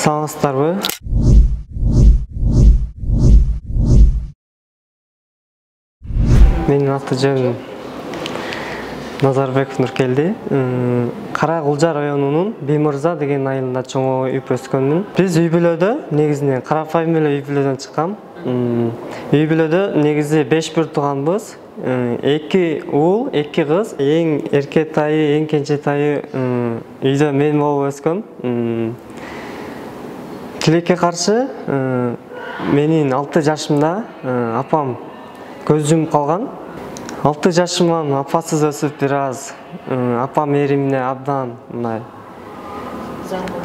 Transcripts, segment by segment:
Саламатсыздарбы? Менин аты-жөнүм Назарбеков Нуркелди. Кара Кулжа районунун Бимырза деген айылында чоңоюп өскөнмүн. Биз үй бүлөдө негизинен карапайым эле үй бүлөдөн чыккам. Үй бүлөдө негизи 5 бир тууганбыз. 2 уул, 2 кыз. Эң эркетайы, эң кенжетайы үйдө мен болуп өскөм. Тилекке каршы менин 6 жашымда апам көз жумуп калган. 6 жашыман апасыз өсүп бир аз апам эримине абдан мындай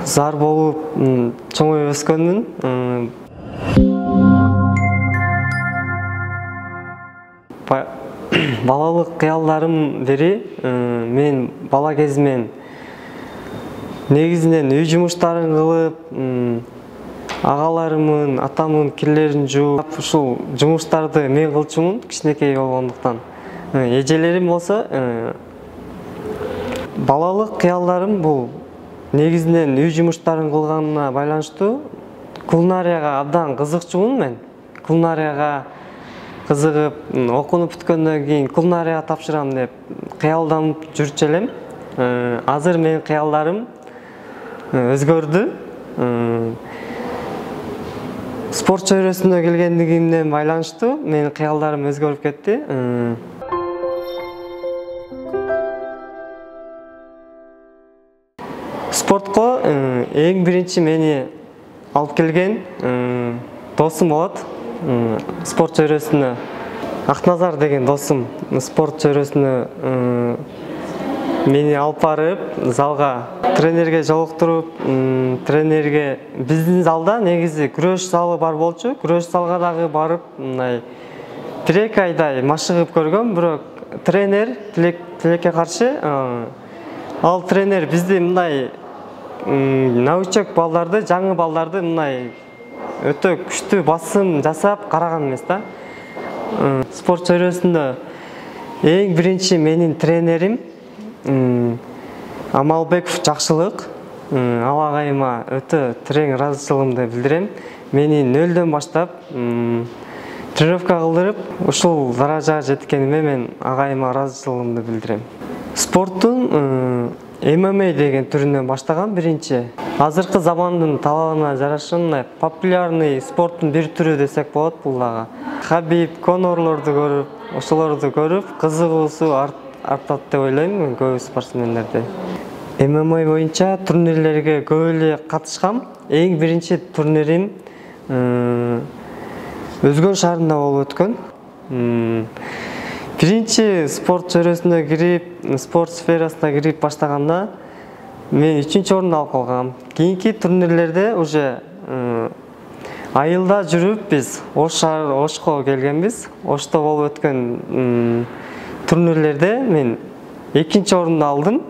зар болуп чоңоюп өскөнмүн. Балалык кыялдарым бери мен бала кезимен негизинен үй жумуштарын кылып, агаларымын, атамдын кирлерин жууп, ушул жумуштарды мен кылчумун кичинекей болгондуктан. Эжелерим болсо балалык кыялдарым бул негизинен үй жумуштарын кылганына байланыштуу кулинарияга абдан кызыкчумун мен. Кулинарияга кызыгып, окунуп бүткөндөн кийин кулинарияга тапшырам деп кыялданып жүрчү элем. Азыр менин кыялдарым өзгөрдү. Спорт чөйрөсүнө келгендигимден байланыштуу менин кыялдарым өзгөрүп кетти. Спортко эң биринчи мени алып келген досум болот. Спорт чөйрөсүнө Акназар деген досум спорт чөйрөсүнө мени алып барып, залга тренерге жолуктуруп, тренерге биздин залда негизи күрөш залы бар болчу. Күрөш залга дагы барып, мындай 1-2 айдай машыгып көргөм, бирок тренер тилекке каршы ал тренер бизди мындай научок балдарды, жаңы балдарды мындай өтө күчтүү басым жасап караган эмес да. Спорт чөйрөсүндө эң биринчи менин тренерим Амалбеков Жакшылык. Ал агайыма өтө терең ыраазычылыгымды билдирем. Мени нөлдөн баштап тренировка кылдырып, ушул даражага жеткениме мен агайыма ыраазычылыгымды билдирем. Спорттун ММА деген түрүнөн баштаган биринчи. Азыркы замандын талабына жараша популярный спорттун бир түрү десек болот бул дагы. Хабиб, Конорлорду көрүп, ошолорду көрүп, кызыгуусу артат деп ойлойм көп спортсмендерде. ММА боюнча турнирлерге көп эле катышкам. Эң биринчи турнирим Өзгөн шаарында болуп өткөн. Биринчи спорт чөйрөсүнө кирип, спорт сферасына кирип баштаганда мен 3-чү орунду алып калгам. Кийинки турнирлерде уже айылда жүрүп биз Ошко келгенбиз. Ошто болуп өткөн турнирлерде мен 2-чи орунду алдым.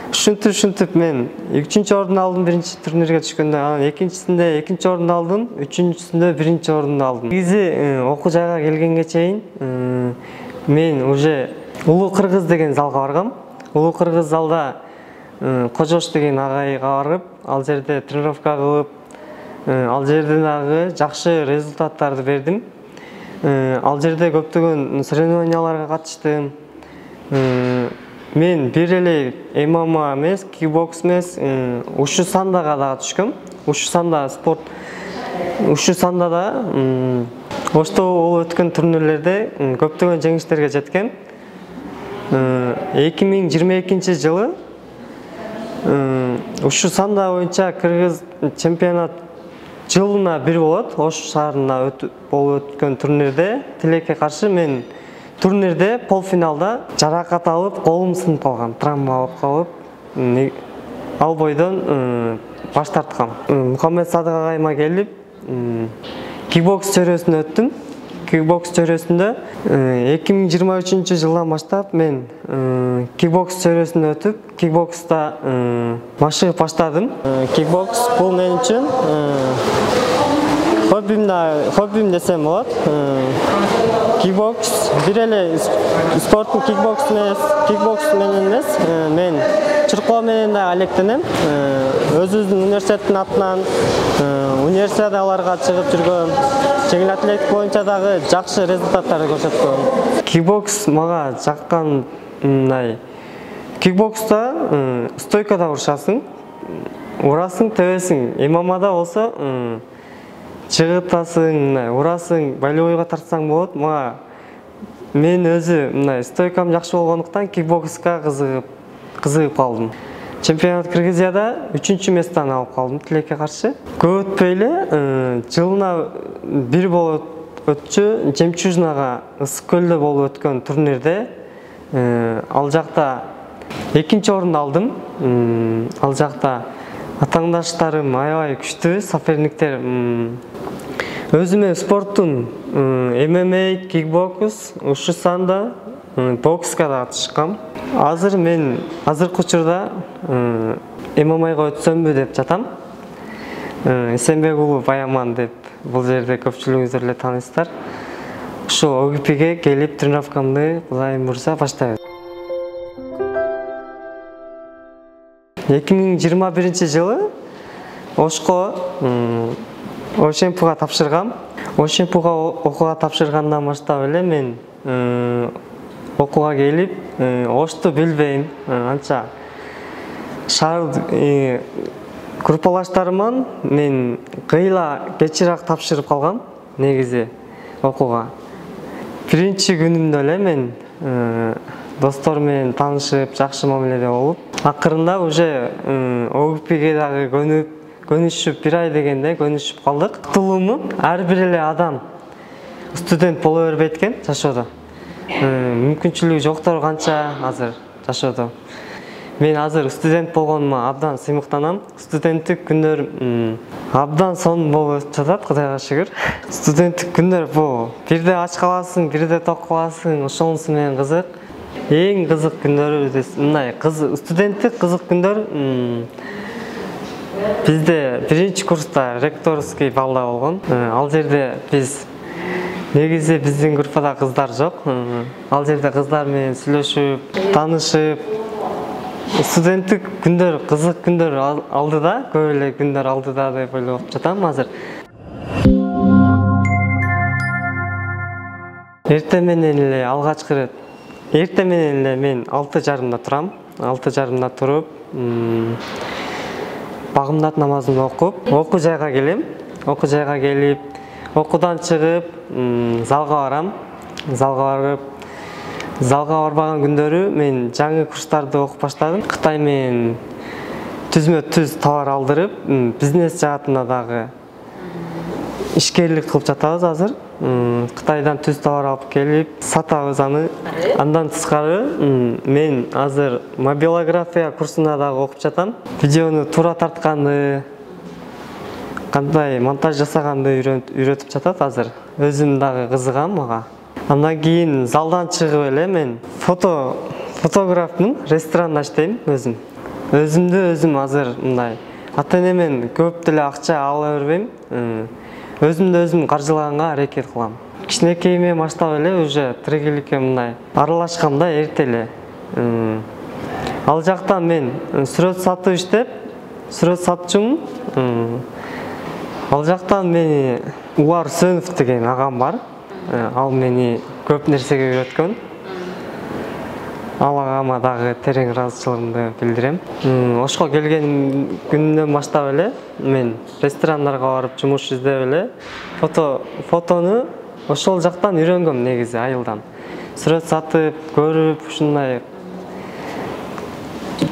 Ушинтип мен 3-чү орунду алдым биринчи турнирге түшкөндө, анан экинчисинде 2-чи орунду алдым, үчүнчүсүндө 1-чи орунду алдым. Негизи окуу жайга келгенге чейин мен уже Улуу Кыргыз деген залга баргам. Улуу Кыргыз залда Кожош деген агайга барып, ал жерде тренировка кылып, ал жерде дагы жакшы результаттарды бердим. Ал жерде көптөгөн соревнованияларга катыштым. Мен бир эле ММА эмес, кикбокс эмес, ушу сандага дагы түшкөм. Ушу санда спорт, ушу санда да Ошто болуп өткөн турнирлерде көптөгөн жеңиштерге жеткем. 2022 жылы ушу санда боюнча Кыргыз чемпионат жылына бир болот. Ош шаарында болуп өткөн турнирде тилекке каршы мен турнирде полфиналда жаракат алып, колум сынып калган, травма алып калып, ал бойдон баш тарткам. Мухаммед Садык агайыма келип, кикбокс чөйрөсүнө өттүм. Кикбокс чөйрөсүндө 2023 жылдан баштап мен кикбокс чөйрөсүнө өтүп, кикбокста машыгып баштадым. Кикбокс бул мен үчүн хоббим десем болот. Кикбокс бир эле спорттун кикбокс менен эмес, мен чуркоо менен да алектенем. өзүбүздүн университеттин атынан универсиадаларга чыгып жүргөм. Жеңил атлетика боюнча дагы жакшы результаттарды көрсөткөм. Кикбокс мага жаккан мындай. Кикбокста стойкада урушасың, урасың, тебесиң. ММАда болсо чыгытасың, урасың, болевойго тартсаң болот. Мага мен өзү мындай стойкам жакшы болгондуктан кикбокска кызыгып калдым. Чемпионат Кыргызияда 3-чү месттен алып калдым Тилекке каршы. Көп өтпөй эле жылына бир болуп өтчү. Жемчужинага Ысык көлдө болуп өткөн турнирде ал жакта 2-нчи орунду алдым. Ал жакта атаңдаштарым аябай күчтүү, соперниктер. Өзүмө спорттун ММА, кикбокс, ушу санда, бокска да катышкам. Азыр мен азыркы учурда ММАга өтсөмбү деп жатам. Эсенбек уулу Баяман деп бул жерде көпчүлүгүңүздөр эле таанысыздар. Ушул ОГПге келип тренировкамды Кудайым буйруса баштайбыз. 2021 жылы Ошко Ошемпуга тапшыргам. Ошемпуга окууга тапшыргандан баштап эле мен окууга келип, Ошту билбейм, анча шаар группалаштарыман мен кыйла кечирээк тапшырып калгам негизи окууга. Биринчи күнүмдө эле мен достор менен таанышып, жакшы мамиледе болуп, акырында уже ОГПге дагы көнүшүп, бир ай дегенде көнүшүп калдык. Кутулуумун ар бир эле адам студент боло бербейт экен жашоодо. Мүмкүнчүлүгү жоктор канча азыр жашоодо. Мен азыр студент болгонума абдан сыймыктанам. Студенттик күндөр абдан сонун болуп жатат, Кудайга шүгүр. Студенттик күндөр бул бирде ач каласың, бирде ток каласың, ошонусу менен кызык. Эң кызык күндөрү мындай студенттик кызык күндөр бизде биринчи курста ректорский балда болгон. Ал жерде биз негизи биздин группада кыздар жок. Ал жерде кыздар менен сүйлөшүп, таанышып, студенттик күндөр, кызык күндөр алдыда, көп эле күндөр алдыда деп ойлоп жатам азыр. Эртең менен эле алгачкы эртең менен эле мен 6:30 турам. 6:30 туруп, багымдат намазымды окуп, окуу жайга келем. Окуу жайга келип, окуудан чыгып, залга барам. Залга барбаган күндөрү мен жаңы курстарды окуп баштадым. Кытай менен түзмө-түз товар алдырып, бизнес жаатында дагы ишкерлик кылып жатабыз азыр. Кытайдан түз товар алып келип, сатабыз аны. Андан тышкары мен азыр мобилография курсуна дагы окуп жатам. Видеону туура тартканды, кандай монтаж жасаганды үйрөтүп жатат азыр. Өзүм дагы кызыгам мага. Андан кийин залдан чыгып эле мен фотографмын, ресторанда иштейм өзүм. Өзүмдү өзүм азыр мындай ата-энемен көп деле акча ала бербейм. Өзүмдү өзүм каржылаганга аракет кылам. Кичинекейиме баштап эле уже тирегиликке мындай аралашкам да эрте эле. Ал жактан мен сүрөт сатып иштеп, сүрөт сатчумун. Ал жактан мени Улар Сөнов деген агам бар. Ал мени көп нерсеге үйрөткөн. Ал агама дагы терең ыраазычылыгымды билдирем. Ошко келген күнүнөн баштап эле мен ресторандарга барып жумуш издеп эле фотону ошол жактан үйрөнгөм негизи айылдан. Сүрөт сатып, көрүп, ушундай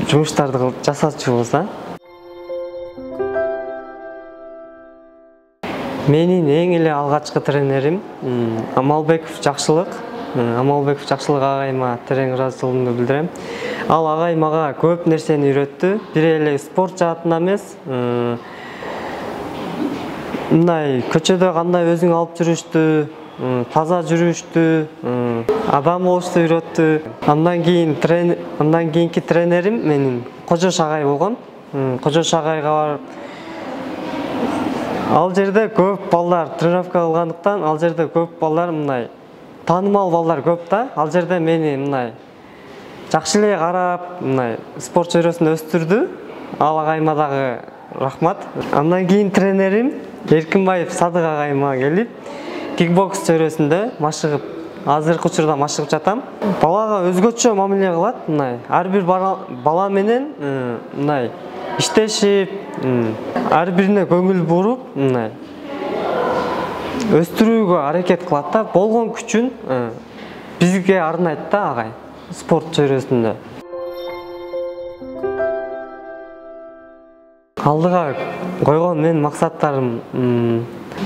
жумуштарды жасачубуз да. Менин эң эле алгачкы тренерим Амалбеков Жакшылык. Амалбеков Жакшылык агайыма терең ыраазычылыгымды билдирем. Ал агай мага көп нерсени үйрөттү. Бир эле спорт жаатында эмес, мындай көчөдө кандай өзүң алып жүрүштү, таза жүрүштү, адам болушту үйрөттү. Андан кийинки тренерим менин Кожош агай болгон. Кожош агайга барып, ал жерде көп балдар тренировка кылгандыктан, ал жерде көп балдар мындай таанымал балдар көп да. Ал жерде мени мындай жакшы эле карап, мындай спорт чөйрөсүндө өстүрдү. ал агайыма дагы рахмат. Андан кийин тренерим Эркинбаев Садык агайыма келип, кикбокс чөйрөсүндө машыгып, азыркы учурда машыгып жатам. Балага өзгөчө мамиле кылат, мындай. Ар бир бала менен мындай иштешип, ар бирине көңүл буруп, мындай өстүрүүгө аракет кылат да, болгон күчүн бизге арнайт да агай спорт чөйрөсүндө. Алдыга койгон менин максаттарым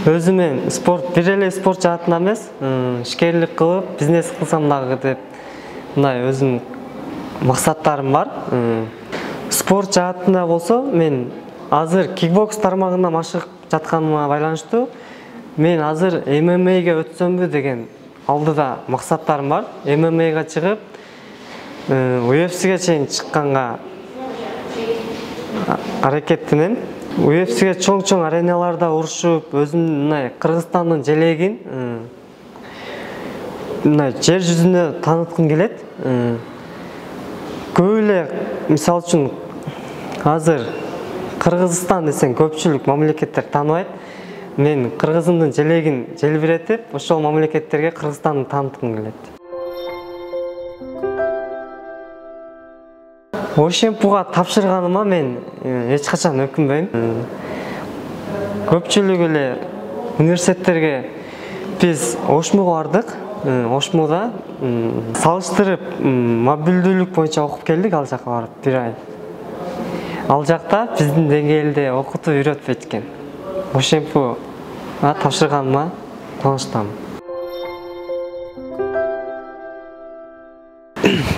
өзүмө спорт, бир эле спорт жаатында эмес, ишкерлик кылып, бизнес кылсам дагы деп мындай өзүм максаттарым бар. Спорт жаатында болсо, мен азыр кикбокс тармагында машыгып жатканыма байланыштуу, мен азыр ММА'га өтсөмбү деген алдыда максаттарым бар. ММА'га чыгып, UFC'ге чейин чыкканга аракеттенем. UFC'ге чоң ареналарда урушуп, өзүмдүн мындай Кыргызстандын желегин мындай жер жүзүнө тааныткым келет. Көп эле, мисалы үчүн, азыр Кыргызстан десең көпчүлүк мамлекеттер тааныбайт. Мен Кыргызымдын желегин желбиретип, ошол мамлекеттерге Кыргызстанды тааныткым келет. Ошемпуга тапшырганыма мен эч качан өкүнбөйм. Көпчүлүк эле университеттерге биз Ошмуга бардык. Ошмуда салыштырып мобилдүүлүк боюнча окуп келдик, ал жака барып 1 ай. Ал жакта биздин деңгээлде окутуп үйрөтпөйт экен. Ошемпу тапшырганыма кубанычтамын.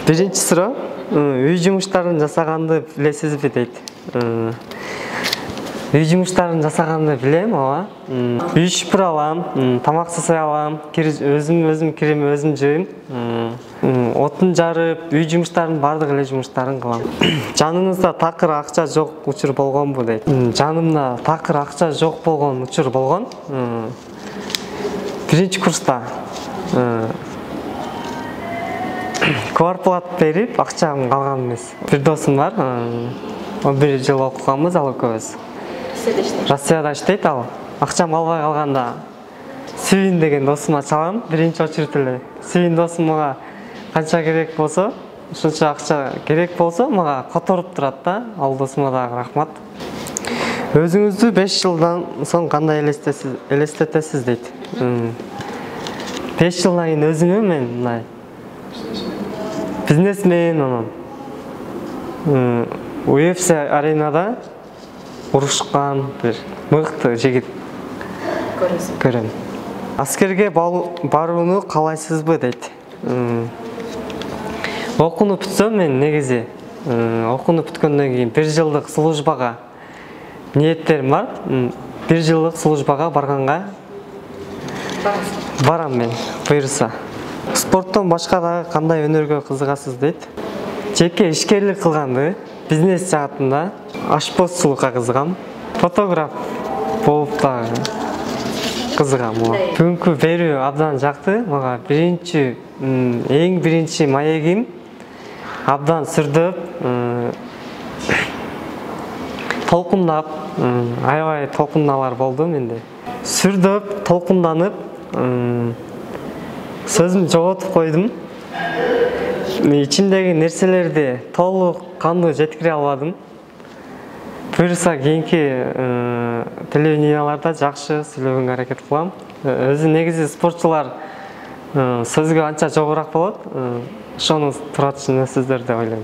Биринчи суроо, үй жумуштарын жасаганды билесизби дейт. Үй жумуштарын жасаганды билем, ооба. Үй шыпыра алам, тамак жасай алам, өзүм кирим өзүм жууйм. Отун жарып, үй жумуштарынын бардык эле жумуштарын кылам. Жаныңызда такыр акча жок учур болгонбу дейт. Жанымда такыр акча жок болгон учур болгон. Биринчи курста квартплат берип, акчам калган эмес. Бир досум бар, 11 жыл окуганбыз ал экөөбүз. Россияда иштейт ал. Акчам калбай калганда Сүйүн деген досума чалам, биринчи очередь эле. Сүйүн досум мага канча керек болсо, ушунча акча керек болсо мага которуп турат да, ал досума дагы рахмат. Өзүңүздү 5 жылдан соң кандай элестетесиз дейт. 5 жылдан кийин өзүмө мен мындай бизнесмен, анан UFC аренада урушкан бир мыкты жигит көрөм. Аскерге барууну каалайсызбы дейт. Окууну бүтсөм, мен негизи окууну бүткөндөн кийин 1 жылдык службага ниеттерим бар. 1 жылдык службага барганга барам мен, буйруса. Спорттон башка дагы кандай өнөргө кызыгасыз дейт. Жеке ишкерлик кылганды, бизнес жаатында ашпозчулукка кызыгам. Фотограф болуп дагы кызыгам. Бүгүнкү берүү абдан жакты. Мага эң биринчи маегим абдан сүрдөп, толкундап, аябай толкундаалар болду менде. Сүрдөп, толкунданып, сөзүм жоготуп койдум. Ичимдеги нерселерди толук кандуу жеткире албадым. Буюрса кийинки телевиденияларда жакшы сүйлөгөнгө аракет кылам. Өзү негизи спортчулар сөзгө анча жогураак болот. Ошону туура түшүнөсүздөр деп ойлойм.